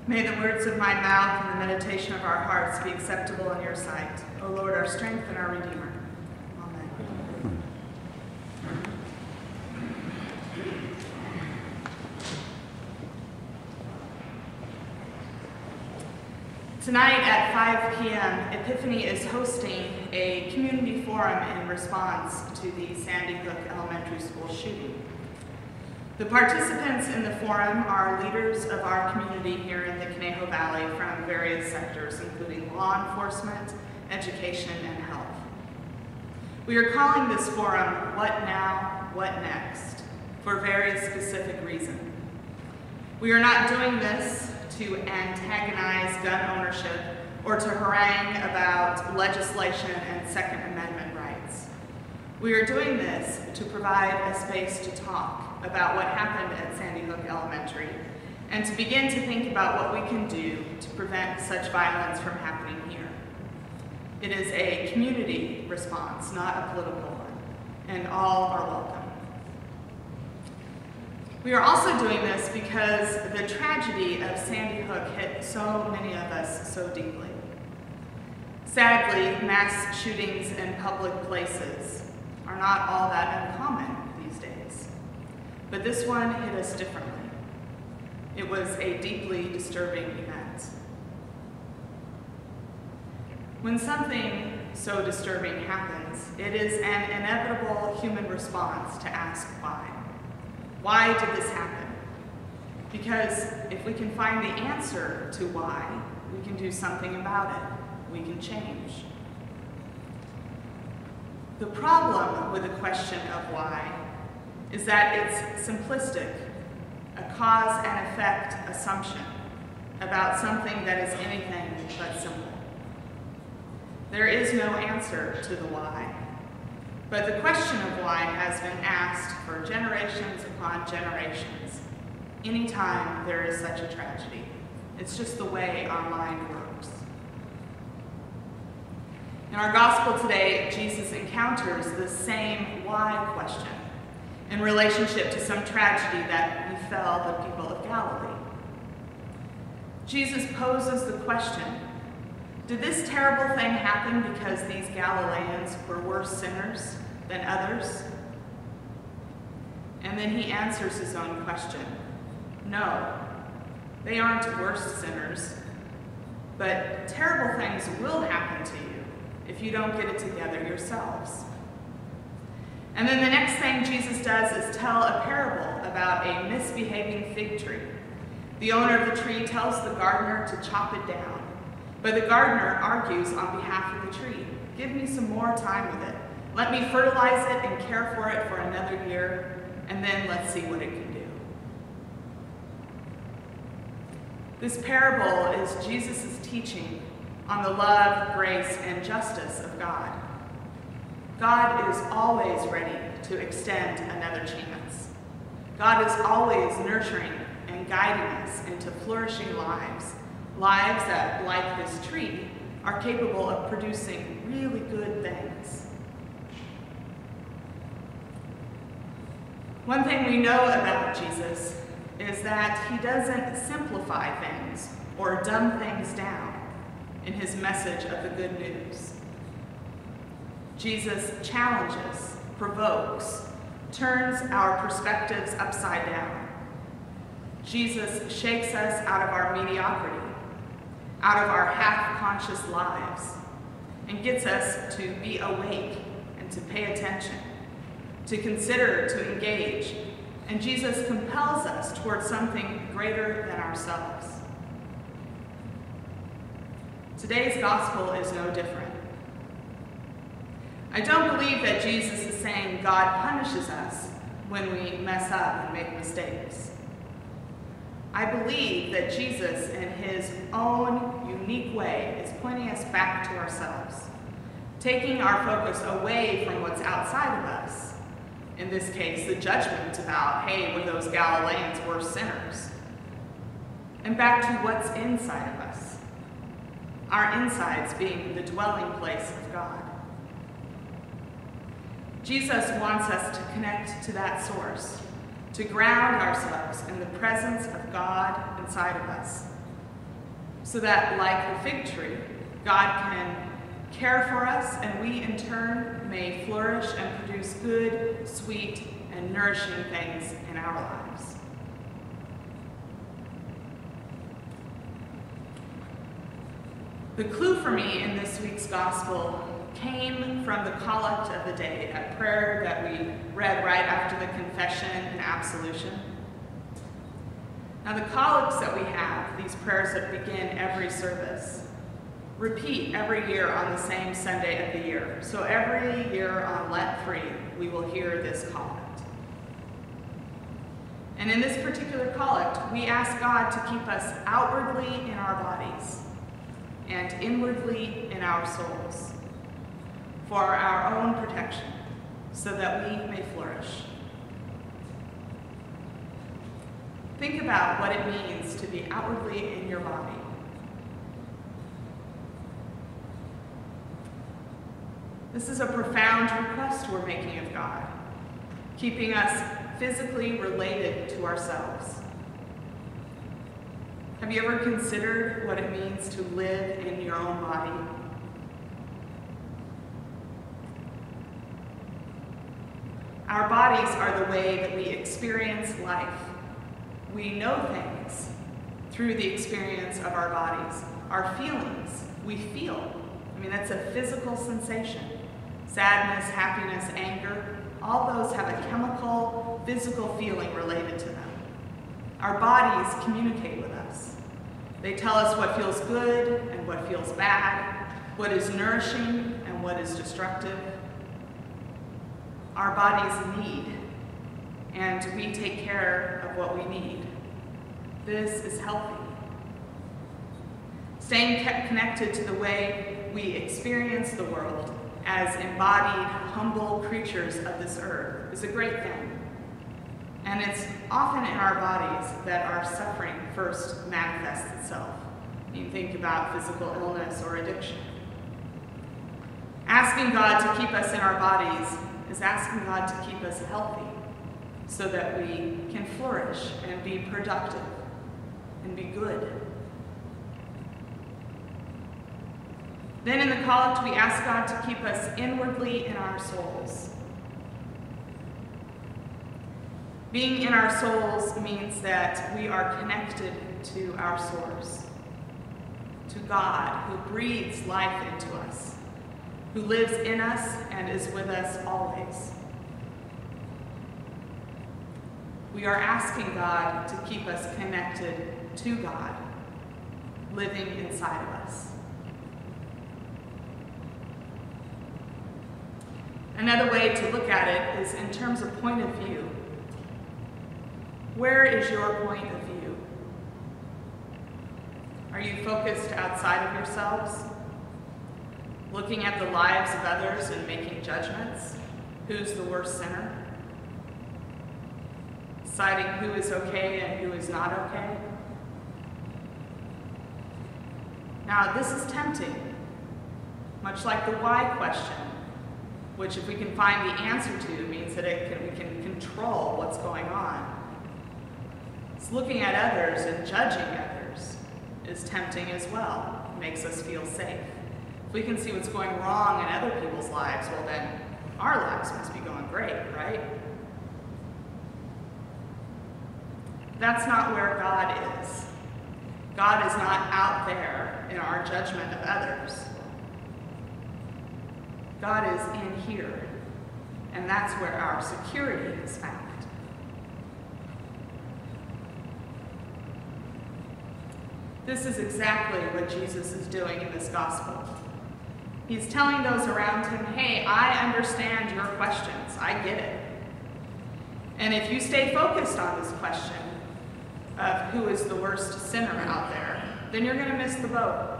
May the words of my mouth and the meditation of our hearts be acceptable in your sight, O Lord, our strength and our Redeemer. Amen. Tonight at 5 p.m., Epiphany is hosting a community forum in response to the Sandy Hook Elementary School shooting. The participants in the forum are leaders of our community here in the Conejo Valley from various sectors, including law enforcement, education, and health. We are calling this forum What Now, What Next, for a very specific reason. We are not doing this to antagonize gun ownership or to harangue about legislation and Second Amendment rights. We are doing this to provide a space to talk about what happened at Sandy Hook Elementary and to begin to think about what we can do to prevent such violence from happening here. It is a community response, not a political one, and all are welcome. We are also doing this because the tragedy of Sandy Hook hit so many of us so deeply. Sadly, mass shootings in public places are not all that uncommon these days. But this one hit us differently. It was a deeply disturbing event. When something so disturbing happens, it is an inevitable human response to ask why. Why did this happen? Because if we can find the answer to why, we can do something about it. We can change. The problem with the question of why is that it's simplistic, a cause and effect assumption about something that is anything but simple. There is no answer to the why, but the question of why has been asked for generations upon generations, anytime there is such a tragedy. It's just the way our mind works. In our gospel today, Jesus encounters the same why question in relationship to some tragedy that befell the people of Galilee. Jesus poses the question, did this terrible thing happen because these Galileans were worse sinners than others? And then he answers his own question. No, they aren't worse sinners, but terrible things will happen to you if you don't get it together yourselves. And then the next thing Jesus does is tell a parable about a misbehaving fig tree. The owner of the tree tells the gardener to chop it down, but the gardener argues on behalf of the tree. Give me some more time with it. Let me fertilize it and care for it for another year, and then let's see what it can do. This parable is Jesus' teaching on the love, grace, and justice of God. God is always ready to extend another chance. God is always nurturing and guiding us into flourishing lives, lives that, like this tree, are capable of producing really good things. One thing we know about Jesus is that he doesn't simplify things or dumb things down in his message of the good news. Jesus challenges, provokes, turns our perspectives upside down. Jesus shakes us out of our mediocrity, out of our half-conscious lives, and gets us to be awake and to pay attention, to consider, to engage, and Jesus compels us towards something greater than ourselves. Today's gospel is no different. I don't believe that Jesus is saying God punishes us when we mess up and make mistakes. I believe that Jesus, in his own unique way, is pointing us back to ourselves, taking our focus away from what's outside of us, in this case, the judgment about, hey, were those Galileans worse sinners, and back to what's inside of us, our insides being the dwelling place of God. Jesus wants us to connect to that source, to ground ourselves in the presence of God inside of us, so that, like the fig tree, God can care for us, and we in turn may flourish and produce good, sweet, and nourishing things in our lives. The clue for me in this week's gospel came from the collect of the day, that prayer that we read right after the confession and absolution. Now, the collects that we have, these prayers that begin every service, repeat every year on the same Sunday of the year. So every year on Lent 3, we will hear this collect. And in this particular collect, we ask God to keep us outwardly in our bodies and inwardly in our souls for our own protection, so that we may flourish. Think about what it means to be outwardly in your body. This is a profound request we're making of God, keeping us physically related to ourselves. Have you ever considered what it means to live in your own body? Our bodies are the way that we experience life. We know things through the experience of our bodies. Our feelings, we feel. I mean, that's a physical sensation. Sadness, happiness, anger, all those have a chemical, physical feeling related to them. Our bodies communicate with us. They tell us what feels good and what feels bad, what is nourishing and what is destructive. Our bodies need, and we take care of what we need. This is healthy. Staying connected to the way we experience the world as embodied, humble creatures of this earth is a great thing. And it's often in our bodies that our suffering first manifests itself. You think about physical illness or addiction. Asking God to keep us in our bodies is asking God to keep us healthy so that we can flourish and be productive and be good. Then in the collect, we ask God to keep us inwardly in our souls. Being in our souls means that we are connected to our source, to God who breathes life into us, who lives in us and is with us always. We are asking God to keep us connected to God, living inside of us. Another way to look at it is in terms of point of view. Where is your point of view? Are you focused outside of yourselves? Looking at the lives of others and making judgments? Who's the worst sinner? Deciding who is okay and who is not okay? Now, this is tempting, much like the why question, which if we can find the answer to means that we can control what's going on. So looking at others and judging others is tempting as well. It makes us feel safe. If we can see what's going wrong in other people's lives, well then, our lives must be going great, right? That's not where God is. God is not out there in our judgment of others. God is in here, and that's where our security is found. This is exactly what Jesus is doing in this gospel. He's telling those around him, hey, I understand your questions. I get it. And if you stay focused on this question of who is the worst sinner out there, then you're going to miss the boat.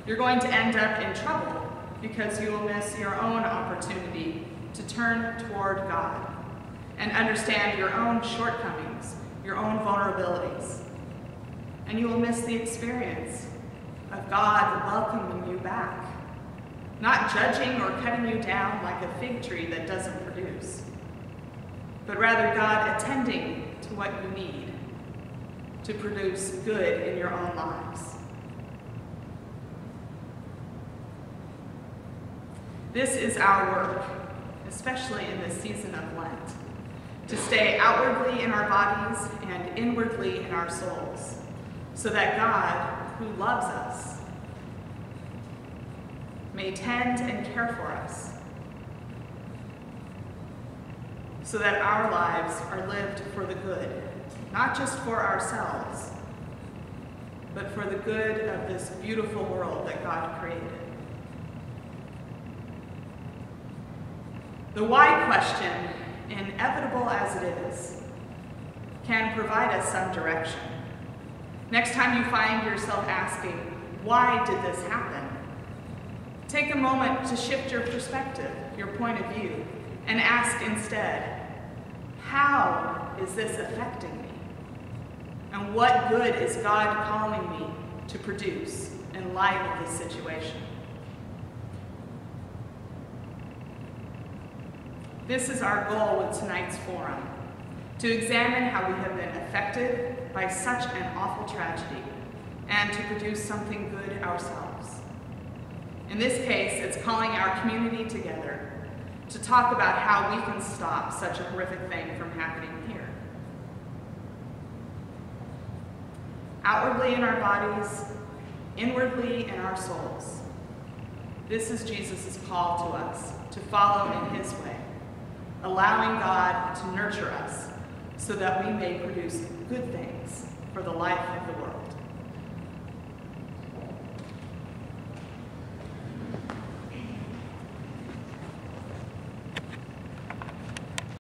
You're going to end up in trouble because you will miss your own opportunity to turn toward God and understand your own shortcomings, your own vulnerabilities. And you will miss the experience of God welcoming you back, not judging or cutting you down like a fig tree that doesn't produce, but rather God attending to what you need to produce good in your own lives. This is our work, especially in this season of Lent, to stay outwardly in our bodies and inwardly in our souls, so that God, who loves us, may tend and care for us, so that our lives are lived for the good, not just for ourselves, but for the good of this beautiful world that God created. The why question, inevitable as it is, can provide us some direction. Next time you find yourself asking, why did this happen? Take a moment to shift your perspective, your point of view, and ask instead, how is this affecting me? And what good is God calling me to produce in light of this situation? This is our goal with tonight's forum, to examine how we have been affected by such an awful tragedy and to produce something good ourselves. In this case, it's calling our community together to talk about how we can stop such a horrific thing from happening here. Outwardly in our bodies, inwardly in our souls. This is Jesus' call to us, to follow in his way, allowing God to nurture us so that we may produce good things for the life of the world.